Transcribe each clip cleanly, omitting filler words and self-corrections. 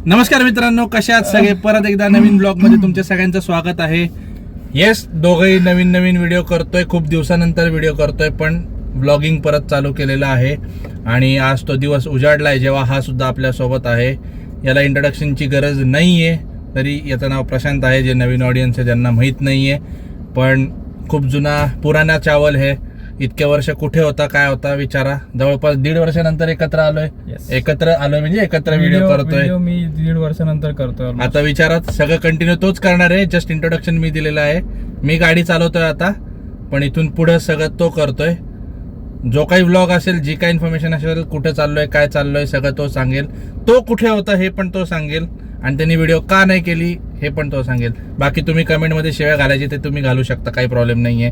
नमस्कार मित्रांनो, कशा आहात सगळे? परत एकदा नवीन ब्लॉग मध्ये तुमच्या सगळ्यांचं स्वागत आहे. येस, दोघंही नवीन नवीन व्हिडिओ करतोय, खूप दिवसानंतर व्हिडिओ करतोय, पण ब्लॉगिंग परत चालू केलेलं आहे. आणि आज तो दिवस उजाडलाय जेव्हा हा सुद्धा आपल्या सोबत आहे. याला इंट्रोडक्शनची गरज नाहीये, तरी याचं नाव प्रशांत आहे. जे नवीन ऑडियन्स आहे ज्यांना माहीत नाहीये, पण खूप जुना पुराणा चावल है. इतक्या वर्ष कुठे होता, काय होता विचारा. जवळपास 1.5 वर्षानंतर एकत्र आलोय. एकत्र आलोय म्हणजे एकत्र व्हिडिओ करतोय. मी 1.5 वर्षानंतर करतोय. आता विचारात सगळं कंटिन्यू तोच करणार आहे. जस्ट इंट्रोडक्शन मी दिलेलं आहे. मी गाडी चालवतोय आता, पण इथून पुढे सगळं तो करतोय. जो काही व्लॉग असेल, जी काही इन्फॉर्मेशन असेल, कुठे चाललोय, काय चाललोय, सगळं तो सांगेल. तो कुठे होता हे पण तो सांगेल, आणि त्यांनी व्हिडिओ का नाही केली हे पण तो सांगेल. बाकी तुम्ही कमेंटमध्ये शिव्या घालायची ते तुम्ही घालू शकता, काही प्रॉब्लेम नाहीये.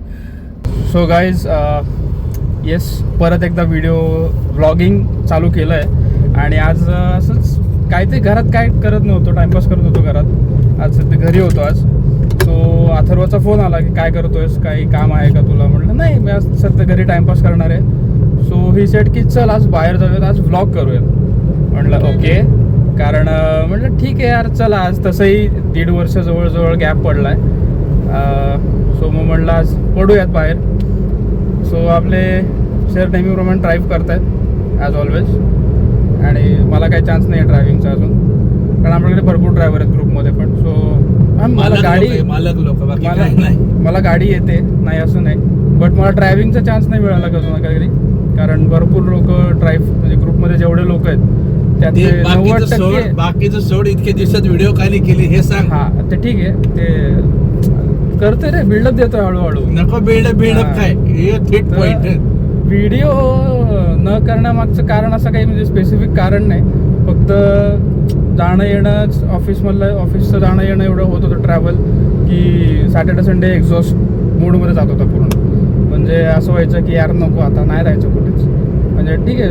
सो गाईज, येस, परत एकदा व्लॉगिंग चालू केलं आहे. आणि आज असंच काय ते घरात काय करत नव्हतो, टाइमपास करत होतो घरात. आज सध्या घरी होतो आज. सो अथर्वचा फोन आला की काय करतोयस, काही काम आहे का तुला? म्हटलं नाही, मी आज सध्या घरी टाइमपास करणार आहे. सो ही सेट की चल आज बाहेर जाऊयात, आज व्लॉग करूयात. म्हटलं ओके, कारण म्हटलं ठीक आहे यार, चला. आज तसंही 1.5 वर्ष जवळजवळ गॅप पडला आहे. सो मग म्हटलं आज पडूयात बाहेर. सो आपले सर नेहमीप्रमाणे ड्राईव्ह करतायत ॲज ऑलवेज. आणि मला काही चान्स नाही आहे ड्रायव्हिंगचा अजून, कारण आपल्याकडे भरपूर ड्रायव्हर आहेत ग्रुपमध्ये पण. सो मला गाडी येते, नाही असं नाही, बट मला ड्रायव्हिंगचा चान्स नाही मिळाला कधी ना कधी. कारण भरपूर लोक म्हणजे ग्रुपमध्ये जेवढे लोक आहेत त्यातले 90% बाकीचं सोड. इतके दिवसात व्हिडिओ खाली केली हे सांग. हा, ते ठीक आहे, ते करतोय रे, बिल्डअप देतोय हळूहळू. नको बिल्डअप काय, हे थेट पॉइंट. व्हिडिओ न करण्यामागचं कारण असं काही म्हणजे स्पेसिफिक कारण नाही, फक्त जाणं येणं, ऑफिसचं जाणं येणं एवढं होत होतं ट्रॅव्हल, की सॅटर्डे संडे एक्झॉस्ट मूडमध्ये जात होता पूर्ण. म्हणजे असं व्हायचं की यार नको, आता नाही राहायचं कुठेच. म्हणजे ठीक आहे,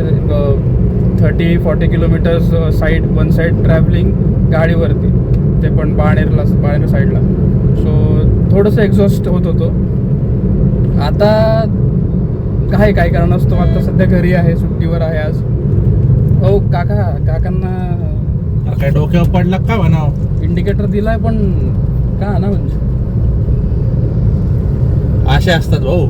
30-40 किलोमीटर्स वन साईड ट्रॅव्हलिंग गाडीवरती, ते पण बाणेर साईडला. सो थोडंसं एक्झॉस्ट होत होतो. आता काय कारण असतो, आता सध्या घरी आहे, सुट्टीवर आहे आज. ओ काकांना काय डोक्यावर पडला का म्हणाव? इंडिकेटर दिलाय, पण का ना, म्हणजे असे असतात भाऊ.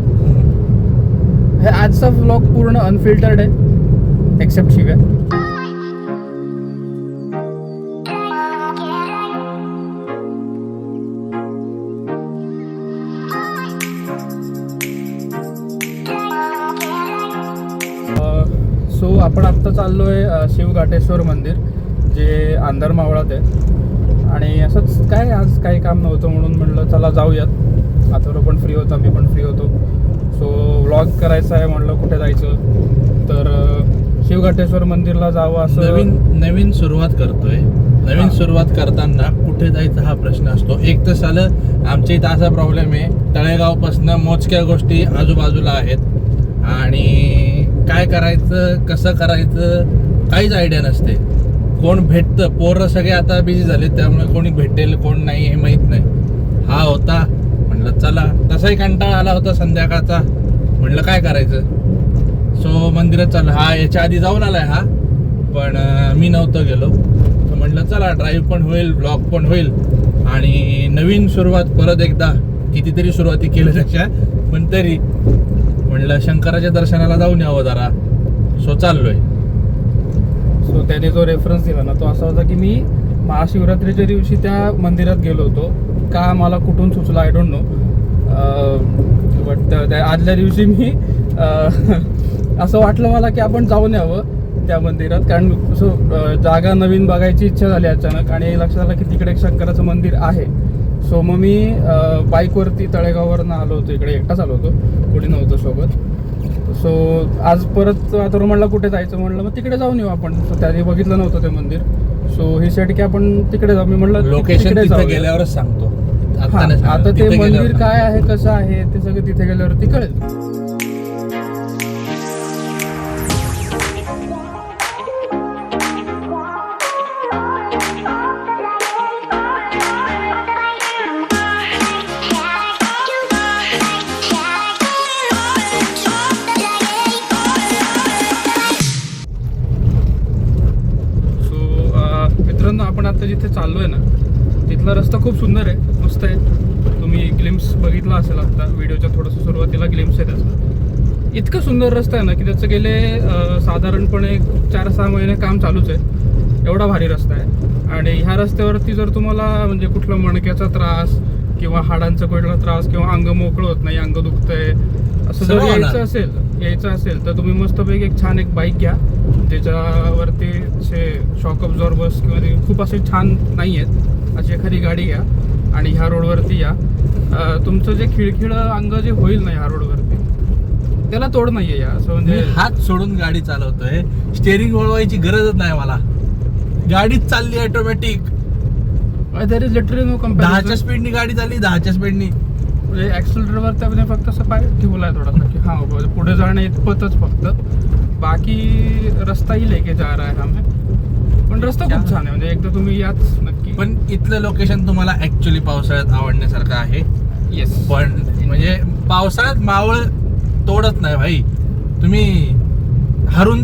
हे आजचा व्लॉग पूर्ण अनफिल्टर्ड आहे, एक्सेप्ट शिव्या. सो आपण आत्ता चाललोय शिवघाटेश्वर मंदिर, जे आंधरमावळात आहे. आणि असंच काय, आज काही काम नव्हतं म्हणून म्हटलं चला जाऊयात. अथर्व पण फ्री होता, मी पण फ्री होतो. सो व्लॉग करायचा आहे म्हटलं, कुठे जायचं, तर शिवघाटेश्वर मंदिरला जावं. असं नवीन सुरुवात करतोय. नवीन सुरुवात करताना कुठे जायचं हा प्रश्न असतो. एक तर सालं आमच्या इथं असा प्रॉब्लेम आहे, तळेगावपासनं मोजक्या गोष्टी आजूबाजूला आहेत, आणि काय करायचं, कसं करायचं, काहीच आयडिया नसते. कोण भेटतं, पोरं सगळे आता बिझी झाले, त्यामुळे कोणी भेटेल कोण नाही हे माहीत नाही. हा होता, म्हटलं चला. तसाही कंटाळा आला होता संध्याकाळचा, म्हटलं काय करायचं. सो मंदिरात चाललं. हा याच्या आधी जाऊन आलाय हा, पण मी नव्हतं गेलो. तर म्हटलं चला, ड्राईव्ह पण होईल, ब्लॉग पण होईल, आणि नवीन सुरुवात परत एकदा. कितीतरी सुरुवाती केल्यापेक्षा, पण तरी म्हटलं शंकराच्या दर्शनाला जाऊन यावं जरा. सो चाललोय. सो त्याने जो रेफरन्स दिला ना, तो असा होता की मी महाशिवरात्रीच्या दिवशी त्या मंदिरात गेलो होतो. का मला कुठून सुचला आय डोंट नो, बट त्या आदल्या दिवशी मी असं वाटलं मला की आपण जाऊन यावं त्या मंदिरात. कारण जागा नवीन बघायची इच्छा झाली अचानक, आणि लक्षात आलं की तिकडे एक शंकराचं मंदिर आहे. सो मग मी बाईकवरती तळेगाववरनं आलो होतो, इकडे एकटाच आलो होतो, कोणी नव्हतं सोबत. सो आज परत आता म्हणलं कुठे जायचं, म्हणलं मग तिकडे जाऊन येऊ आपण. सो त्याने बघितलं नव्हतं ते मंदिर. सो ही सेट की आपण तिकडे जाऊ. मी म्हटलं लोकेशन तिथे गेल्यावरच सांगतो. आता ते मंदिर काय आहे, कसं आहे, ते सगळं तिथे गेल्यावरती कळेल. आपण आता जिथे चाललोय ना तिथला रस्ता खूप सुंदर आहे, मस्त आहे. तुम्ही ग्लिम्स बघितला असेल आता व्हिडिओच्या थोडंसं सुरुवातीला ग्लिम्स आहे त्याचं. इतकं सुंदर रस्ता आहे ना की त्याचं गेले साधारणपणे 4-6 महिने काम चालूच आहे. एवढा भारी रस्ता आहे. आणि ह्या रस्त्यावरती जर तुम्हाला म्हणजे कुठला मणक्याचा त्रास किंवा हाडांचा कुठला त्रास किंवा अंग मोकळं होत नाही, अंग दुखतंय असं जर यायचं असेल तर तुम्ही मस्तपैकी एक छान एक बाईक घ्या ज्याच्यावरती असे शॉक अब्झॉर्बर्स किंवा ते खूप असे छान नाही आहेत अशी एखादी गाडी घ्या आणि ह्या रोडवरती या. तुमचं जे खिळखिळं अंग जे होईल ना ह्या रोडवरती त्याला तोड नाहीये या. असं म्हणजे हात सोडून गाडी चालवतोय, स्टेअरिंग वळवायची गरजच नाही मला, गाडीच चालली automatic. There is literally no 10च्या स्पीडनी गाडी चालली, 10च्या स्पीडनी. म्हणजे ऍक्सिलरेटरवर त्यामध्ये फक्त असं पाय ठेवलाय थोडासा की हा पुढे जाणं इतपतच फक्त, बाकी रस्ताही लेके जा रहा है हमें. पण रस्ता खूप छान आहे, म्हणजे एकदा तुम्ही याच नक्की. पण इथलं लोकेशन तुम्हाला ऍक्च्युली पावसाळ्यात आवडण्यासारखं आहे. येस. पण म्हणजे पावसाळ्यात मावळ तोडत नाही भाई. तुम्ही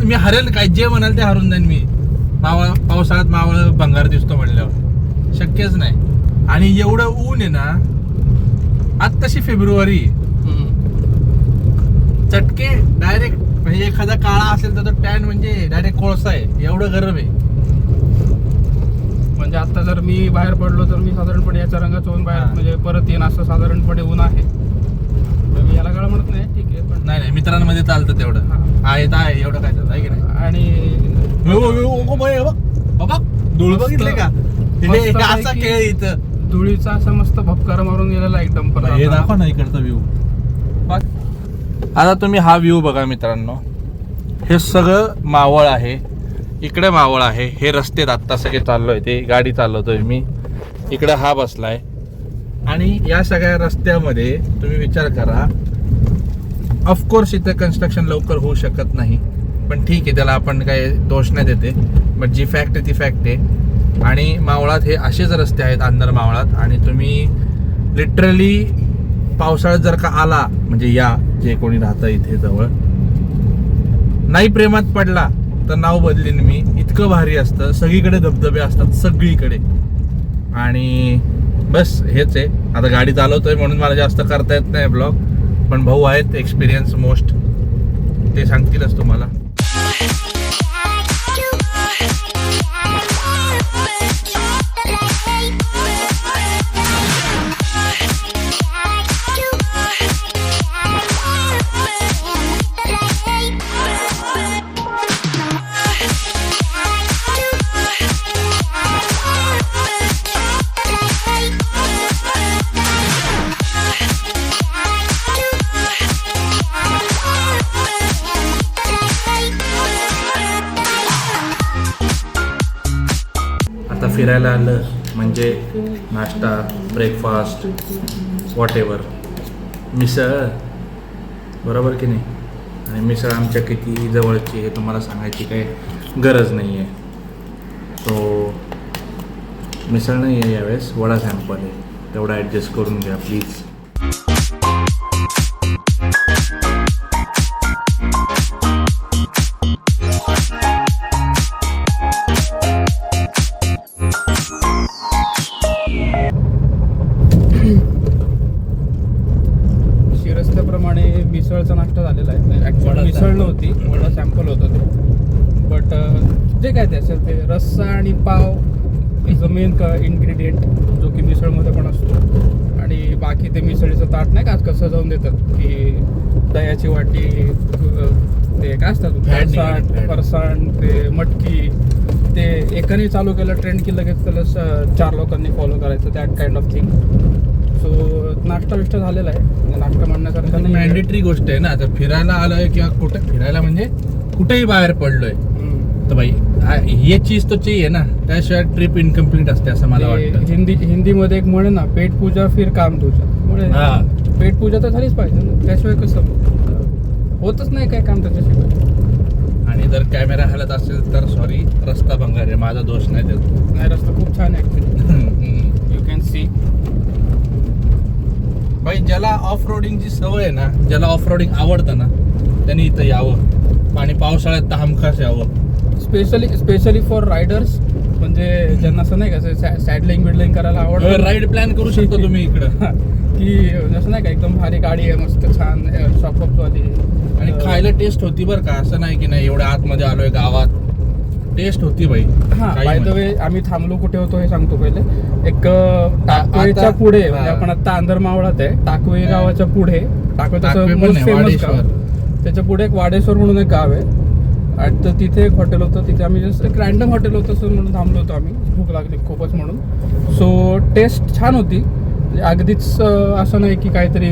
मी हरेल काय, जे म्हणाल ते हरून जाईन मी. पावसाळ्यात मावळ भंगार दिसतो म्हणल्यावर शक्यच नाही. आणि एवढं ऊन आहे ना, आज तशी फेब्रुवारी चटके डायरेक्ट, म्हणजे एखादा काळा असेल तर तो टॅन म्हणजे डायरेक्ट कोळसा आहे, एवढं गरम आहे. म्हणजे आता जर मी बाहेर पडलो तर मी साधारणपणे याच्या रंगाचं ऊन बाहेर म्हणजे परत येईन असं साधारणपणे ऊन आहे. मी याला काळ म्हणत नाही, ठीक आहे. पण नाही मित्रांमध्ये चालतं तेवढं आहे एवढं काय आहे की नाही. आणि बाबा धूळ बघितले का, असा खेळ इथं धुळीचा असा मस्त भपकारा मारून गेलेला एक डंपर. हे दाखवा ना इकडचा व्ह्यू. आता तुम्ही हा व्ह्यू बघा मित्रांनो, हे सगळं मावळ आहे, इकडे मावळ आहे. हे रस्ते आत्ता सगळे चाललोय, ते गाडी चालवतोय मी, इकडे हा बसलाय. आणि या सगळ्या रस्त्यामध्ये तुम्ही विचार करा, ऑफकोर्स इथं कन्स्ट्रक्शन लवकर होऊ शकत नाही, पण ठीक आहे, त्याला आपण काही दोष नाही देते. बट जी फॅक्ट आहे ती फॅक्ट आहे. आणि मावळात हे असेच रस्ते आहेत अंदर मावळात. आणि तुम्ही लिटरली पावसाळ्यात जर का आला, म्हणजे या जे कोणी राहतं इथे जवळ, नाही प्रेमात पडला तर नाव बदलीन मी. इतकं भारी असतं, सगळीकडे धबधबे असतात सगळीकडे. आणि बस हेच आहे. आता गाडी चालवतोय म्हणून मला जास्त करता येत नाही ब्लॉग, पण भाऊ आहेत एक्सपिरियन्स मोस्ट, ते सांगतीलच तुम्हाला. आता फिरायला आलं म्हणजे नाश्ता, ब्रेकफास्ट, वॉट एव्हर, मिसळ, बरोबर की नाही. आणि मिसळ आमच्या किती जवळची हे तुम्हाला सांगायची काही गरज नाही आहे. सो मिसळ नाही आहे यावेळेस, वडा सॅम्पल आहे, तेवढा ॲडजस्ट करून घ्या प्लीज. रस्त्याप्रमाणे मिसळचा नाश्ता झालेला आहे. ॲक्च्युअली मिसळ नव्हती, वडा सॅम्पल होतं ते. बट जे काय ते असेल ते रस्सा आणि पाव इज अ मेन इन्ग्रेडियंट जो की मिसळमध्ये पण असतो. आणि बाकी ते मिसळीचं ताट नाही का आज कसं जाऊन देतात की दह्याची वाटी, ते काय असतात फरसाण, ते मटकी, ते एकाने चालू केलं ट्रेंड की लगेच त्याला 4 लोकांनी फॉलो करायचं, that kind of thing. So नाश्ता बिष्टा झालेला आहे. नाश्ता म्हणण्यासारखं नाही, मॅन्डेटरी गोष्ट आहे ना. आता फिरायला आलोय किंवा कुठे फिरायला म्हणजे कुठेही बाहेर पडलोय तर भाई ये चीज तो चाहिए ना, त्याशिवाय ट्रिप इनकम्प्लीट असते असं मला वाटतं. हिंदीमध्ये एक म्हणे ना, पेट पूजा फिर काम तुझा. म्हणजे पेट पूजा तर झालीच पाहिजे ना, त्याशिवाय कसं होतच नाही काय काम त्याच्याशिवाय. आणि जर कॅमेरा हलत असेल तर सॉरी, रस्ता भंगार आहे, माझा दोष नाही त्यात. नाही, रस्ता खूप छान आहे ॲक्च्युली, यू कॅन सी. भाई ज्याला ऑफ रोडिंगची सवय आहे ना, ज्याला ऑफ रोडिंग आवडतं ना, त्यांनी इथं यावं. आणि पावसाळ्यात तर हमखास यावं. स्पेशली फॉर रायडर्स म्हणजे ज्यांना असं नाही का सॅडलिंग बिल्डिंग करायला आवडतं राईड प्लॅन करू शकता तुम्ही इकडं. की जसं नाही का एकदम भारी गाडी आहे मस्त छान शॉपअप वाली आणि खायला टेस्ट होती बरं का, असं नाही की नाही एवढ्या आतमध्ये आलोय गावात, टेस्ट होती बाई. हा काही बाय द म्हण. वे आम्ही थांबलो कुठे होतो हे सांगतो पहिले. एक टाकवेच्या आता- पुढे हा. म्हणजे आपण आता अंदरमावळात आहे, टाकवे गावाच्या पुढे. टाकवे टाकवे पण तसं नाही, फेमस वाडेश्वर. गाव, त्याच्या पुढे एक वाडेश्वर म्हणून एक गाव आहे. आणि तर तिथे एक हॉटेल होतं, तिथे आम्ही जस्ट एक रॅन्डम हॉटेल होतं असं म्हणून थांबलो होतो आम्ही, भूक लागली खूपच म्हणून. सो टेस्ट छान होती, म्हणजे अगदीच असं नाही की काहीतरी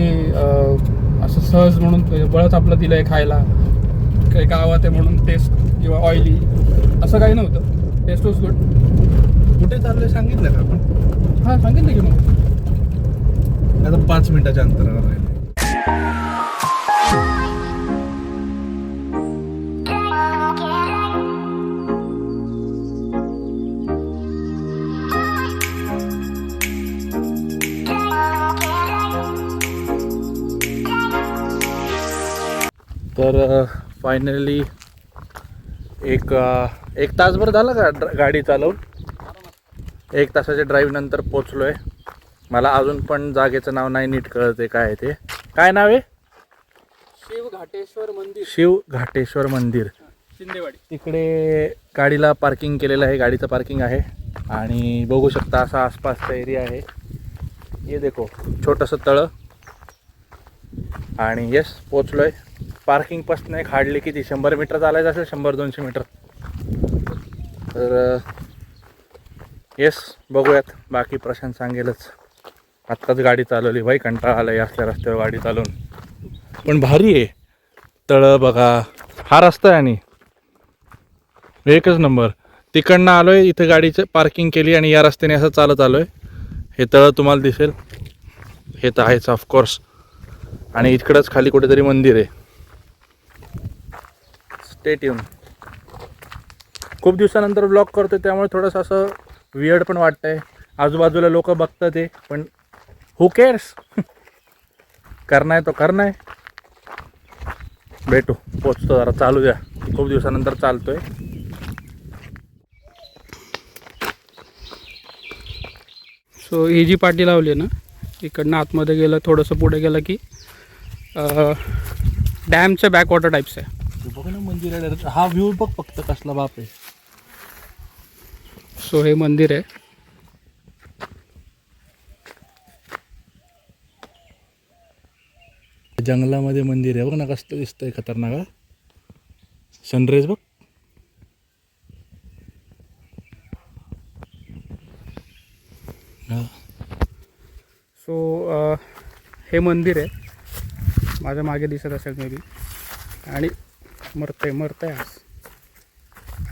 असं सहज म्हणून बळच आपलं दिलं आहे खायला, काही गावात आहे म्हणून टेस्ट किंवा ऑइली असं काही नव्हतं. Taste was good. कुठे चाललोय सांगितलं का आपण? हां सांगितलं की मग. आता 5 मिनिटाच्या अंतरावर राहिले. तर फायनली एक तासभर झाला का गाडी चालवून. 1 तासाच्या ड्राईव्ह नंतर पोचलो आहे. मला अजून पण जागेचं नाव नाही नीट कळत आहे काय आहे ते. काय नाव आहे? शिवघाटेश्वर मंदिर, शिवघाटेश्वर मंदिर. शिंदेवाडी. तिकडे गाडीला पार्किंग केलेलं आहे, गाडीचं पार्किंग आहे. आणि बघू शकता असा आसपासचा एरिया आहे. हे देखो छोटंसं तळं. आणि येस पोचलो आहे. पार्किंगपासून एक हार्डली किती 100 मीटर चालायचं असेल, 100-200 मीटर. तर येस बघूयात, बाकी प्रशांत सांगेलच. आत्ताच गाडी चालवली भाई, कंटाळा आला आहे असल्या रस्त्यावर गाडी चालवून. पण भारी आहे तळं बघा, हा रस्ता आहे आणि एकच नंबर. तिकडनं आलो आहे, इथं गाडीचं पार्किंग केली आणि या रस्त्याने असं चालत आलो आहे. हे तळं तुम्हाला दिसेल, हे तर आहेच ऑफकोर्स. आणि इकडंच खाली कुठेतरी मंदिर आहे. Stay tune. खूप दिवसानंतर ब्लॉग करतो त्यामुळे थोडंसं असं वियर्ड पण वाटतंय. आजूबाजूला लोक बघतात ते, पण हू केअर्स. करना है तो करना है. भेटू, पोचतो जरा, चालू द्या. खूप दिवसानंतर चालतोय. सो ही जी पाटी लावली आहे ना, इकडनं आतमध्ये गेलं थोडंसं पुढे गेलं की डॅमच्या बॅकवॉटर टाईप्स आहे. बघ ना मंदिर आहे. हा व्ह्यू बघ फक्त कसला बाप आहे. सो हे मंदिर आहे. जंगलामध्ये मंदिर आहे बघ ना, कसं दिसतंय खतरनाक. सनराईज बघ. सो हे मंदिर आहे, माझ्या मागे दिसत असेल मे बी. आणि मरतंय आज.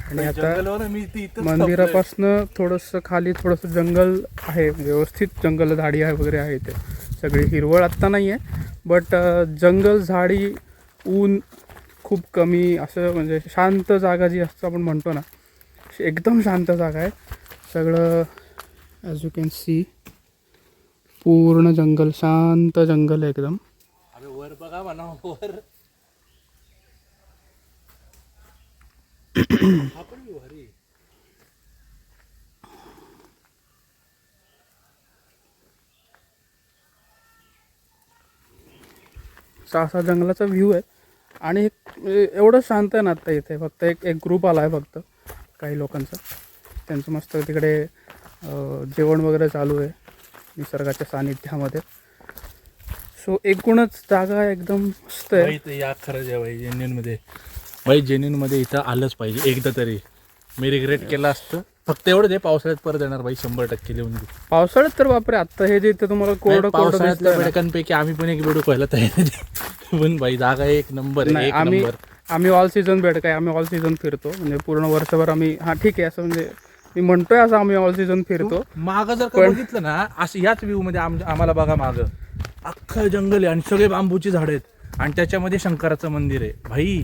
आणि आता मंदिरापासनं थोडंसं खाली थोडंसं जंगल आहे, व्यवस्थित जंगल, झाडी आहे वगैरे आहे. ते सगळी हिरवळ आत्ता नाही आहे, बट जंगल, झाडी, ऊन खूप कमी, असं म्हणजे शांत जागा जी असतं आपण म्हणतो ना, एकदम शांत जागा आहे. सगळं ॲज यू कॅन सी पूर्ण जंगल, शांत जंगल आहे एकदम. वर बघा म्हणा, वर. असा जंगलाचा व्ह्यू आहे. आणि एवढं शांत आहे ना आत्ता इथे. फक्त एक ग्रुप आला आहे फक्त काही लोकांचा, त्यांचं मस्त तिकडे जेवण वगैरे चालू आहे निसर्गाच्या सानिध्यामध्ये. सो एकूणच जागा एकदम मस्त आहे. या खरंच आहे भाई, जेन्युनमध्ये भाई, जेन्युनमध्ये इथं आलंच पाहिजे एकदा तरी. मी रिग्रेट केलं असतं. फक्त एवढं ते पावसाळ्यात परत येणार भाई, 100% लिहून देऊ. पावसाळ्यात तर बापरे, आत्ता हे जे इथे तुम्हाला कोरडं पावसाळ्यातल्या बेडकांपैकी आम्ही पण एक बेडूक व्हायला तयार आहे. पण भाई जागा एक नंबर आहे, एक नंबर. आम्ही ऑल सीझन बेड काय, आम्ही ऑल सीझन फिरतो, म्हणजे पूर्ण वर्षभर आम्ही. हां ठीक आहे, असं म्हणजे मी म्हणतोय असं आम्ही ऑल सीझन फिरतो. मागं जर का बघितलं ना, असं याच व्ह्यू मध्ये आम्हाला बघा, मागं अख्खं जंगल आहे आणि सगळे बांबूची झाड आहेत आणि त्याच्यामध्ये शंकराचं मंदिर आहे भाई.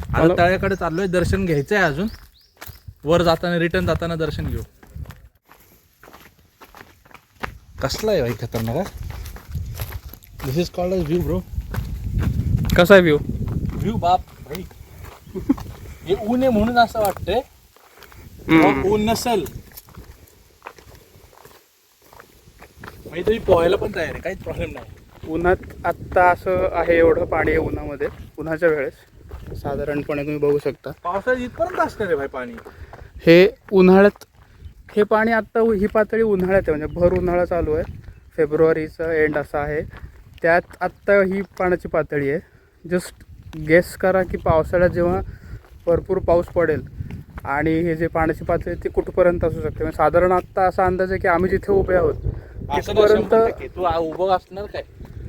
आता तळ्याकडे चाललोय, दर्शन घ्यायचंय अजून. वर जाताना, रिटर्न जाताना दर्शन घेऊ. कसला आहे भाई खतरनाक. This is called a view bro. कसा आहे व्ह्यू? व्ह्यू बाप भाई. हे ऊन आहे म्हणून असं वाटतंय, ऊन नसल म्हणजे तुम्ही पोहायला पण तयार आहे, काहीच प्रॉब्लेम नाही. उन्हात आत्ता असं आहे एवढं पाणी आहे उन्हामध्ये, उन्हाच्या वेळेस साधारणपणे तुम्ही बघू शकता. पावसाळ्यात इथपर्यंत असणार आहे भाई पाणी. हे उन्हाळ्यात हे पाणी आत्ता ही पातळी उन्हाळ्यात आहे, म्हणजे भर उन्हाळा चालू आहे, फेब्रुवारीचा एंड असा आहे, त्यात आत्ता ही पाण्याची पातळी आहे. जस्ट गेस करा की पावसाळ्यात जेव्हा भरपूर पाऊस पडेल आणि हे जे पाण्याची पातळी आहे ती कुठपर्यंत असू शकते. म्हणजे साधारण आत्ता असा अंदाज आहे की आम्ही जिथे उभे आहोत तिथपर्यंत तू उभं असणार काय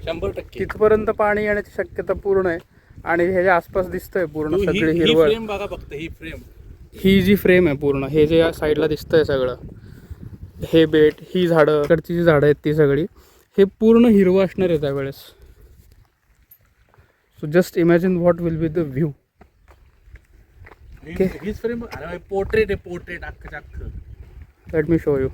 100%. तिथपर्यंत पाणी येण्याची शक्यता पूर्ण आहे. आणि ह्याच्या आसपास दिसतंय पूर्ण सगळी हिरवळ. फ्रेम बघा फक्त, ही फ्रेम, ही जी फ्रेम आहे पूर्ण, हे जे या साईडला दिसतंय सगळं, हे बेट, ही झाडं, इकडची जी झाडं आहेत ती सगळी, हे पूर्ण हिरवं असणार आहे त्यावेळेस. So just imagine what will be the view. हीच फ्रेम. अरे पोर्ट्रेट आहे, पोर्ट्रेट अख्खं अख्खं. Let me show you.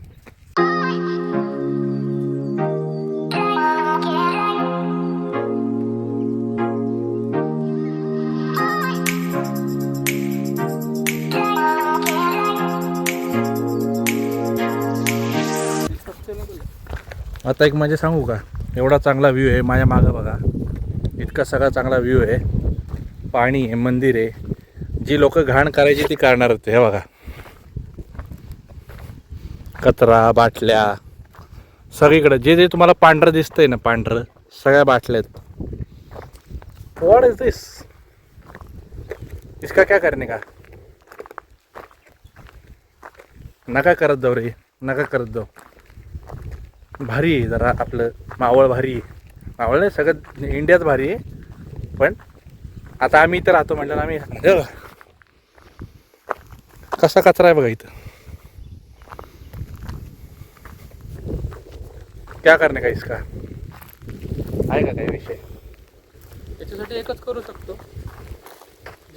आता एक म्हणजे सांगू का, एवढा चांगला व्ह्यू आहे माझ्या मागं बघा, इतका सगळा चांगला व्ह्यू आहे, पाणी आहे, मंदिर आहे. जी लोक घाण करायची ती करणार होते. हे बघा, कचरा, बाटल्या सगळीकडे, जे जे तुम्हाला पांढरं दिसतंय ना, पांढरं सगळ्या बाटल्या आहेत. व्हॉट इज दिस, इसका क्या करने का. नका करत जाऊ रे, नका करत जाऊ. भारी आहे जरा आपलं मावळ, भारी आहे. मावळ नाही, सगळं इंडियात भारी आहे. पण आता आम्ही इथं राहतो म्हटलं आम्ही, कसा कचरा आहे बघा इथं. क्या करणे का इसका, आहे का काही विषय. याच्यासाठी एकच करू शकतो,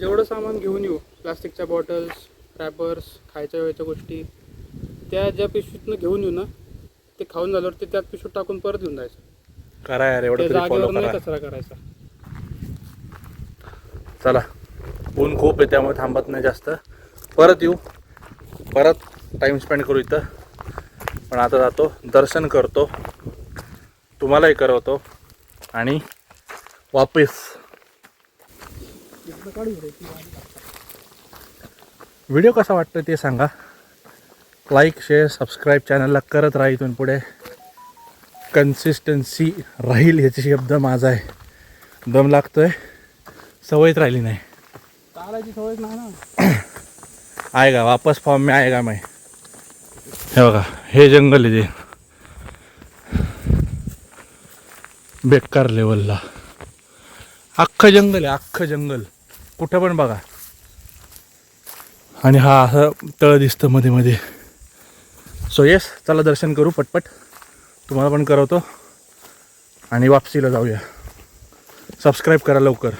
जेवढं सामान घेऊन येऊ, प्लास्टिकच्या बॉटल्स, रॅपर्स, खायच्या वेळेच्या गोष्टी, त्या ज्या पिशवीतनं घेऊन येऊ ना, ते खाऊन झाल्यावर ते त्यात पिशवीत टाकून परत घेऊन जायचं. करा यार, एवढं तरी फॉलो जागेवर नाही करा. कचरा करायचा. चला, ऊन खूप आहे त्यामुळे थांबत नाही जास्त. परत येऊ, परत टाईम स्पेंड करू इथं. पण आता जातो, दर्शन करतो, तुम्हालाही करवतो आणि वापस. व्हिडिओ कसा वाटतो ते सांगा. लाईक, शेअर, सबस्क्राईब चॅनलला करत राहा. इथून पुढे कन्सिस्टन्सी राहील याची शब्द माझा आहे. दम लागतोय, सवयच राहिली नाही. चालायची सवय नाही ना. आएगा वापस फॉर्म में आएगा मैं. हे बघा, हे जंगल आहे ते बेकार लेवलला. अख्खं जंगल आहे, अख्खं जंगल, कुठं पण बघा. आणि हा असं तळ दिसतं मध्ये मध्ये. सो येस, चला दर्शन करू पटपट, तुम्हाला पण करवतो आणि वापसीला जाऊया. सबस्क्राईब करा लवकर.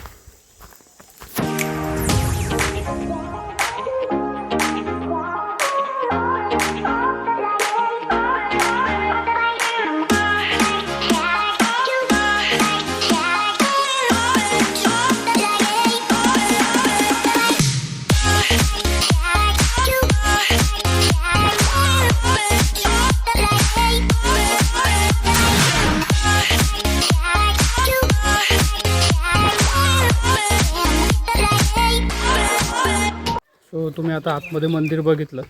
सो तुम्ही आता आतमध्ये मंदिर बघितलं,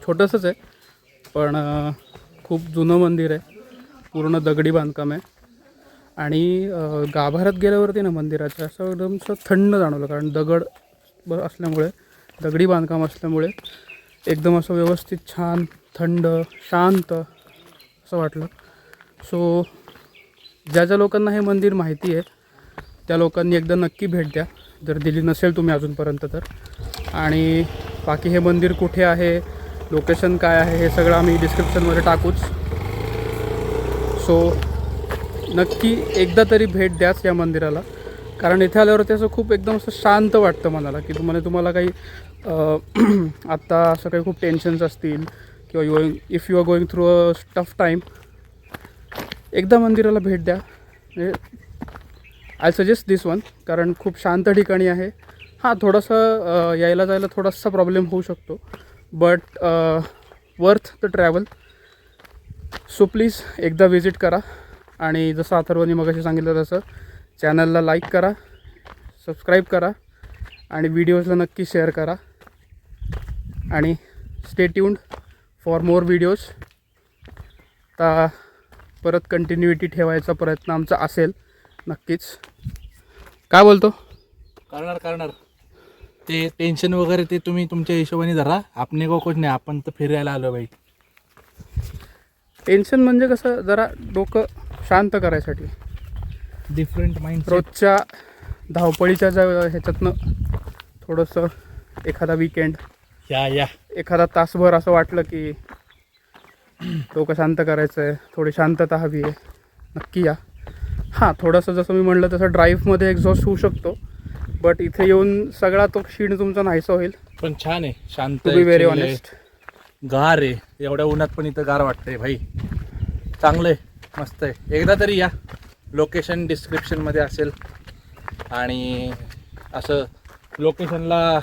छोटंसंच आहे पण खूप जुनं मंदिर आहे, पूर्ण दगडी बांधकाम आहे. आणि गाभाऱ्यात गेल्यावरती ना मंदिराच्या असं एकदम थंड जाणवलं, कारण दगड असल्यामुळे, दगडी बांधकाम असल्यामुळे एकदम असं व्यवस्थित छान थंड शांत असं वाटलं. सो ज्या ज्या लोकांना हे मंदिर माहिती आहे त्या लोकांनी एकदा नक्की भेट द्या, जर दिली नसेल तुम्ही अजूनपर्यंत तर. आणि बाकी हे मंदिर कुठे आहे, लोकेशन काय आहे, हे सगळं आम्ही डिस्क्रिप्शनमध्ये टाकूच. सो नक्की एकदा तरी भेट द्याच या मंदिराला, कारण इथे आल्यावरती असं खूप एकदम असं शांत वाटतं मनाला, की तुम्हाला काही आत्ता असं काही खूप टेन्शन्स असतील किंवा if you are going through a tough time, एकदा मंदिराला भेट द्या. आय सजेस्ट दिस वन, कारण खूप शांत ठिकाणी आहे. हां, थोडंसं यायला जायला थोडासा प्रॉब्लेम होऊ शकतो, but worth the travel. So please एकदा विजिट करा. आणि जसं अथर्वनी मगाशी सांगितलं तसं चॅनलला लाईक करा, सबस्क्राईब करा आणि व्हिडिओजला नक्की शेअर करा. आणि stay tuned for more videos. आता परत कंटिन्युइटी ठेवायचा प्रयत्न आमचा असेल नक्कीच. काय बोलतो? करणार ते टेन्शन वगैरे ते तुम्ही तुमच्या हिशोबाने धरा. आपने को कुछ नाही, आपण तर फिरायला आलो भाई. टेन्शन म्हणजे कसं, जरा डोकं शांत करायसाठी. Different mind. रोजच्या धावपळीच्या ह्याच्यातनं थोडंसं एखादा विकेंड, या एखादा तासभर असं वाटलं की डोकं शांत करायचं आहे, थोडी शांतता हवी आहे, नक्की या. हां, थोडंसं जसं मी म्हणलं तसं ड्राईव्हमध्ये एक्झॉस्ट होऊ शकतो, बट इथे येऊन सगळा तो क्षीण तुमचा नाहीसा होईल. पण छान आहे, शांत टू बी व्हेरी ऑनेस्ट. गार आहे, एवढ्या उन्हात पण इथं गार वाटतंय भाई. चांगलं आहे, मस्त आहे. एकदा तरी या. लोकेशन डिस्क्रिप्शनमध्ये असेल. आणि असं लोकेशनला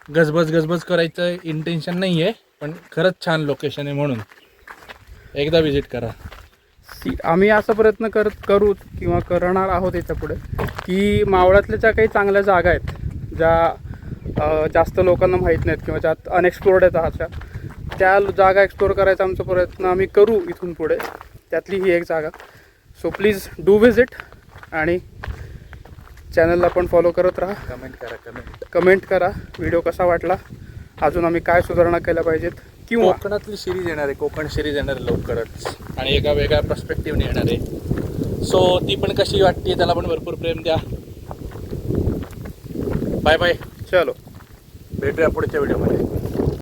गजबज करायचं इंटेन्शन नाही आहे, पण खरंच छान लोकेशन आहे, म्हणून एकदा विजिट करा. आम्ही असा प्रयत्न करू किंवा करणार आहोत याच्या पुढे की मावळातल्या ज्या काही चांगल्या जागा आहेत, ज्या जास्त लोकांना माहीत नाहीत किंवा ज्यात अनएक्सप्लोर्ड आहेत अशा, त्या जागा एक्सप्लोर करायचा आमचा प्रयत्न आम्ही करू इथून पुढे. त्यातली ही एक जागा. सो प्लीज डू विजिट आणि चॅनलला पण फॉलो करत राहा. कमेंट करा व्हिडिओ कसा वाटला, अजून आम्ही काय सुधारणा केल्या पाहिजेत, किंवा कोकणातली सिरीज येणार आहे, कोकण सिरीज येणार आहे लवकरच, आणि एका वेगळ्या पर्स्पेक्टिव्हने येणार आहे. सो ती पण कशी वाटते त्याला पण भरपूर प्रेम द्या. Bye bye. चलो, भेटूया पुढच्या व्हिडिओमध्ये.